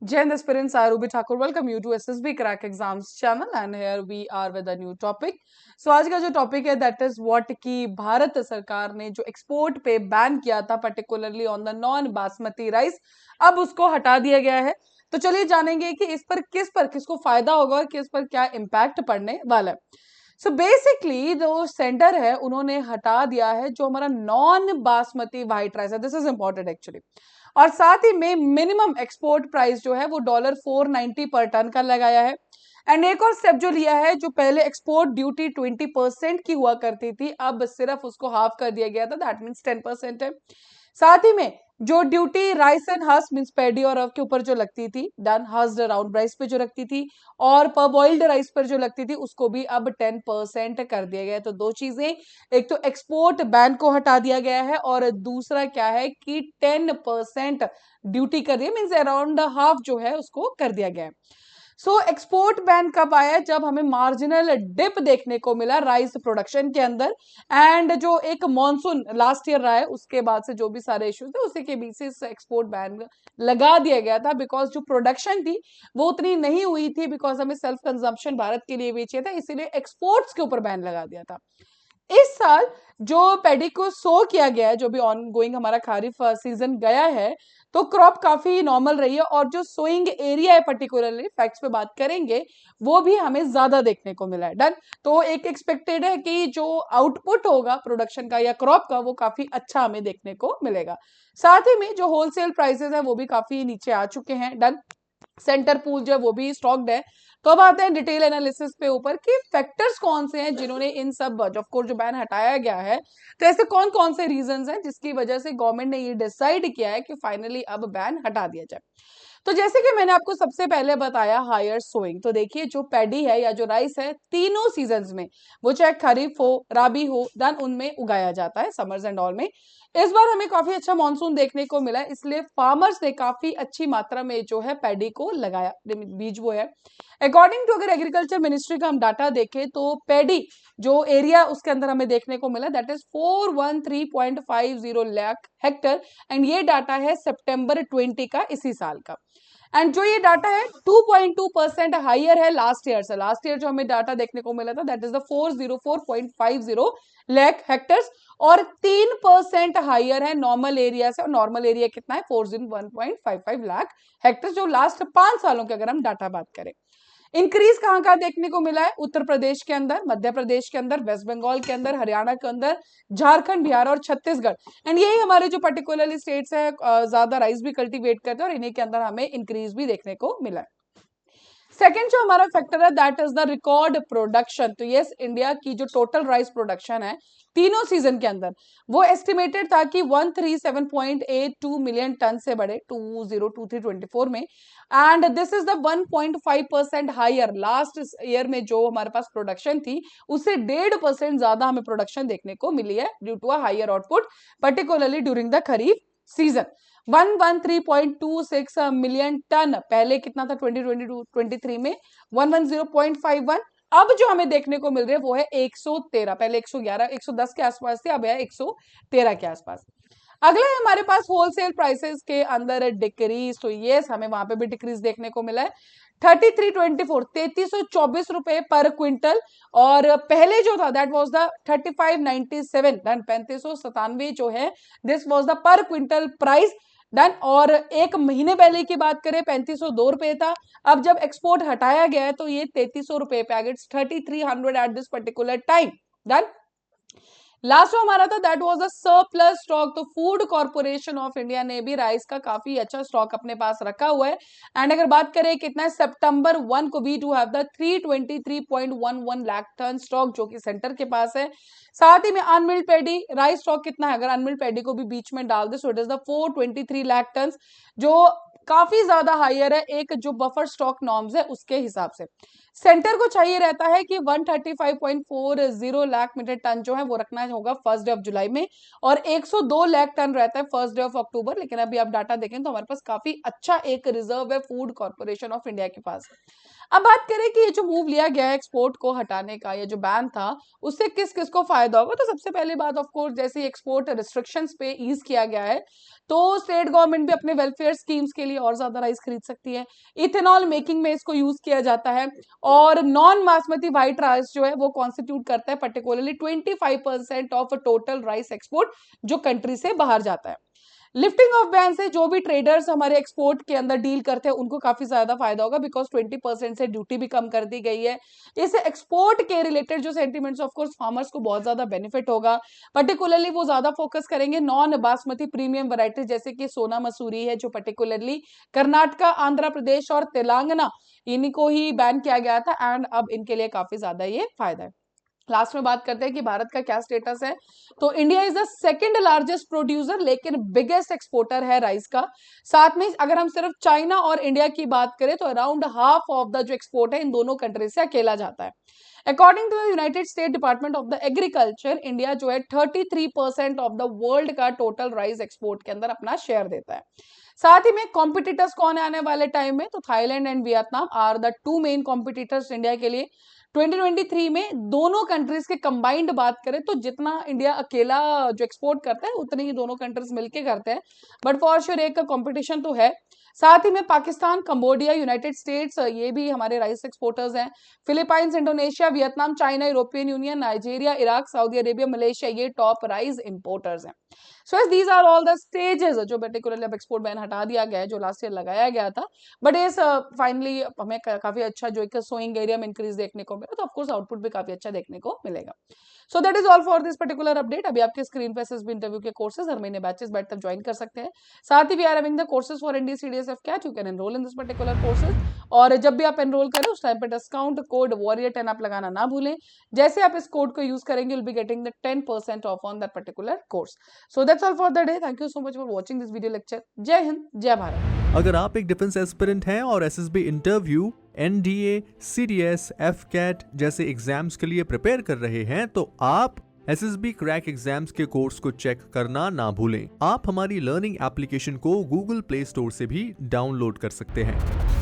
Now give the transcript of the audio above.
Jai Hind aspirants, I Ruby Thakur welcome you to SSB Crack Exams channel and here we are with a new topic. So आज का जो topic है that is what कि भारत सरकार ने जो export पे बैन किया था particularly on the non basmati rice अब उसको हटा दिया गया है. तो चलिए जानेंगे कि इस पर किसको फायदा होगा और किस पर क्या इम्पैक्ट पड़ने वाला है. सो बेसिकली जो सेंटर है उन्होंने हटा दिया है जो हमारा नॉन बासमती व्हाइट राइस है. This is important actually. और साथ ही में मिनिमम एक्सपोर्ट प्राइस जो है वो $490 पर टन का लगाया है. एंड एक और स्टेप जो लिया है, जो पहले एक्सपोर्ट ड्यूटी 20% की हुआ करती थी अब सिर्फ उसको हाफ कर दिया गया था. दैट मीन्स 10% है. साथ ही में जो duty rice and husk means paddy और अरव के ऊपर जो लगती थी डन हस्ड राउंड राइस पे जो लगती थी और परबॉइल्ड राइस पर जो लगती थी उसको भी अब 10% कर दिया गया है. तो दो चीजें, एक तो एक्सपोर्ट बैन को हटा दिया गया है और दूसरा क्या है कि 10% ड्यूटी कर दिया मींस अराउंड हाफ जो है उसको कर दिया गया है. सो एक्सपोर्ट बैन कब आया? जब हमें मार्जिनल डिप देखने को मिला राइस प्रोडक्शन के अंदर एंड जो एक मॉनसून लास्ट ईयर रहा है उसके बाद से जो भी सारे इश्यूज थे उसी के बीच से एक्सपोर्ट बैन लगा दिया गया था. बिकॉज जो प्रोडक्शन थी वो उतनी नहीं हुई थी बिकॉज हमें सेल्फ कंजम्पशन भारत के लिए भी चाहिए था, इसीलिए एक्सपोर्ट्स के ऊपर बैन लगा दिया था. इस साल जो पैडी को सो किया गया है, जो भी ऑन गोइंग हमारा खारिफ सीजन गया है, तो क्रॉप काफी नॉर्मल रही है और जो सोइंग एरिया है पर्टिकुलरली फैक्ट्स पे बात करेंगे वो भी हमें ज्यादा देखने को मिला है. डन. तो एक एक्सपेक्टेड है कि जो आउटपुट होगा प्रोडक्शन का या क्रॉप का वो काफी अच्छा हमें देखने को मिलेगा. साथ ही में जो होलसेल प्राइसेस है वो भी काफी नीचे आ चुके हैं. डन. सेंटर पूल जो है वो भी स्टॉक्ड है. तो अब आते हैं डिटेल एनालिसिस पे ऊपर कि फैक्टर्स कौन से हैं जिन्होंने इन सब ऑफ कोर्स जो बैन हटाया गया है, तो ऐसे कौन कौन से रीजंस हैं जिसकी वजह से गवर्नमेंट ने ये डिसाइड किया है कि फाइनली अब बैन हटा दिया जाए. तो जैसे कि मैंने आपको सबसे पहले बताया हायर सोइंग, तो देखिए जो पैडी है या जो राइस है तीनों सीजन्स में, वो चाहे खरीफ हो राबी हो देन उनमें उगाया जाता है समर्स एंड ऑल में. इस बार हमें काफी अच्छा मानसून देखने को मिला है इसलिए फार्मर्स ने काफी अच्छी मात्रा में जो है पैडी को लगाया, बीज वो है. अकॉर्डिंग टू अगर एग्रीकल्चर मिनिस्ट्री का हम डाटा देखें तो पैडी जो एरिया उसके अंदर हमें देखने को मिला that is 413.50 lakh Hector and ये डाटा है सितंबर 20 का, इसी साल का. एंड जो ये डाटा है 2.2% हाइयर है लास्ट ईयर से. लास्ट ईयर जो हमें डाटा देखने को मिला था that is the 404.50 lakh hectares और 3% हाइयर है नॉर्मल एरिया से. और नॉर्मल एरिया कितना है? 401.55 लाख हेक्टर जो लास्ट 5 सालों के अगर हम डाटा बात करें. इंक्रीज कहां कहां देखने को मिला है? उत्तर प्रदेश के अंदर, मध्य प्रदेश के अंदर, वेस्ट बंगाल के अंदर, हरियाणा के अंदर, झारखंड, बिहार और छत्तीसगढ़. एंड यही हमारे जो पर्टिकुलरली स्टेट्स है ज्यादा राइस भी कल्टीवेट करते हैं और इन्हीं के अंदर हमें इंक्रीज भी देखने को मिला है. सेकेंड जो हमारा फैक्टर है that is the record production. तो यस, इंडिया की जो टोटल राइस प्रोडक्शन है तीनों सीजन के अंदर वो एस्टिमेटेड था कि 137.82 मिलियन टन से बढ़े 2023-24 में and this is the 1.5% higher. Last year में जो हमारे पास प्रोडक्शन थी उससे 1.5% ज्यादा हमें प्रोडक्शन देखने को मिली है due to a higher output particularly during the kharif season. 113.26 million ton पहले कितना था 2022-23 में? 110.51. अब जो हमें देखने को मिल रही है वो है 113. पहले 111 110 के आसपास थी, अब है 113 के आसपास. अगला है हमारे पास होलसेल प्राइसेस के अंदर डिक्रीज. तो यस, हमें वहां पे भी डिक्रीज देखने को मिला है 3324 3324 रुपए पर क्विंटल. और पहले जो था दैट वाज द 3597 डन 3597 जो है दिस वाज द पर क्विंटल प्राइस. डन. और एक महीने पहले की बात करें 3502 रुपए था. अब जब एक्सपोर्ट हटाया गया है तो ये 3300 रुपए पे आ गया. 3300 at this particular time. Done. Last जो हमारा था that was the surplus stock. तो फूड कॉर्पोरेशन ऑफ इंडिया ने भी राइस का काफी अच्छा स्टॉक अपने पास रखा हुआ है. एंड अगर बात करें कितना है सितंबर 1 को we do have the 323.11 lakh ton stock जो कि सेंटर के पास है. साथ ही में अनमिल्ड पैडी राइस स्टॉक कितना है? अगर अनमिल्ड पैडी को भी बीच में डाल दे so it is the 423 lakh ton जो काफी ज्यादा हाइयर है एक जो बफर स्टॉक नॉर्म्स है उसके हिसाब से. सेंटर को चाहिए रहता है कि 135.40 लाख मीट्रिक टन जो है वो रखना होगा फर्स्ट डे ऑफ जुलाई में और 102 लाख टन रहता है फर्स्ट डे ऑफ अक्टूबर. लेकिन अभी आप डाटा देखें तो हमारे पास काफी अच्छा एक रिजर्व है फूड कॉर्पोरेशन ऑफ इंडिया के पास. अब बात करें कि ये जो मूव लिया गया है एक्सपोर्ट को हटाने का, ये जो बैन था, उससे किस किस को फायदा होगा? तो सबसे पहली बात ऑफ कोर्स, जैसे एक्सपोर्ट रिस्ट्रिक्शंस पे ईज किया गया है, तो स्टेट गवर्नमेंट भी अपने वेलफेयर स्कीम्स के लिए और ज्यादा राइस खरीद सकती है। इथेनॉल मेकिंग में इसको यूज किया जाता है, और नॉन बासमती व्हाइट राइस जो है वो कॉन्स्टिट्यूट करता है particularly 25% of total rice export जो कंट्री से बाहर जाता है। लिफ्टिंग ऑफ बैन से जो भी ट्रेडर्स हमारे एक्सपोर्ट के अंदर डील करते हैं उनको काफी ज्यादा फायदा होगा, बिकॉज 20% से ड्यूटी भी कम कर दी गई है। इससे एक्सपोर्ट के रिलेटेड जो सेंटिमेंट्स ऑफ कोर्स फार्मर्स को बहुत ज्यादा बेनिफिट होगा। पर्टिकुलरली वो ज्यादा फोकस करेंगे नॉन बासमती प्रीमियम वैरायटीज, जैसे कि सोना मसूरी है, जो पर्टिकुलरली कर्नाटका, आंध्र प्रदेश और तेलंगाना, इनको ही बैन किया गया था, एंड अब इनके लिए काफी ज्यादा ये फायदा है। लास्ट में बात करते हैं कि भारत का क्या स्टेटस है। तो India is the second largest producer, लेकिन बिगेस्ट एक्सपोर्टर है राइस का। साथ में अगर हम सिर्फ चाइना और इंडिया की बात करें तो अराउंड हाफ ऑफ द जो एक्सपोर्ट है इन दोनों कंट्री से अकेला जाता है। According to the United State Department of the Agriculture, India जो है 33% ऑफ द वर्ल्ड का टोटल राइस एक्सपोर्ट के अंदर अपना शेयर देता है। साथ ही में कॉम्पिटिटर्स कौन है आने वाले टाइम में? तो Thailand and Vietnam are the two main competitors India के लिए। 2023 में दोनों कंट्रीज के कंबाइंड बात करें तो जितना इंडिया अकेला जो एक्सपोर्ट करता है उतने ही दोनों कंट्रीज मिलके करते हैं, बट फॉर श्योर एक कंपटीशन तो है। साथ ही में पाकिस्तान, कंबोडिया, यूनाइटेड स्टेट्स, ये भी हमारे राइस एक्सपोर्टर्स हैं। Philippines, Indonesia, Vietnam, China, European Union, Nigeria, Iraq, Saudi Arabia, Malaysia, ये टॉप राइस इंपोर्टर्स हैं। So these are all the stages जो पर्टिकुलरली अब एक्सपोर्ट बैन हटा दिया गया है, जो लास्ट ईयर लगाया गया था, बट ये फाइनली हमें काफी अच्छा जो एक सोइंग एरिया में इंक्रीज देखने को मिला, तो ऑफकोर्स आउटपुट भी काफी अच्छा देखने को मिलेगा। So that is all for this particular update. अभी आपके स्क्रीन पे एसएसबी इंटरव्यू के कोर्सेज हर महीने बैचेस बैठ तक ज्वाइन कर सकते हैं। साथ ही we are having the courses for NDCDSAF CAT, you can enroll in this particular courses. और जब भी आप एनरोल करें उस टाइम पे डिस्काउंट कोड warrior10 आप लगाना ना भूलें। जैसे आप इस कोड को यूज करेंगे you'll be getting the 10% of on that particular course. So that's all for the day. Thank you so much for watching this video lecture. जय हिंद, जय भारत। अगर आप एक डिफेंस एस्पिरेंट हैं और SSB interview, NDA, CDS, AFCAT जैसे exams के लिए प्रिपेयर कर रहे हैं तो आप एसएसबी क्रैक एग्जाम्स के कोर्स को चेक करना ना भूलें। आप हमारी लर्निंग एप्लीकेशन को गूगल प्ले स्टोर से भी डाउनलोड कर सकते हैं।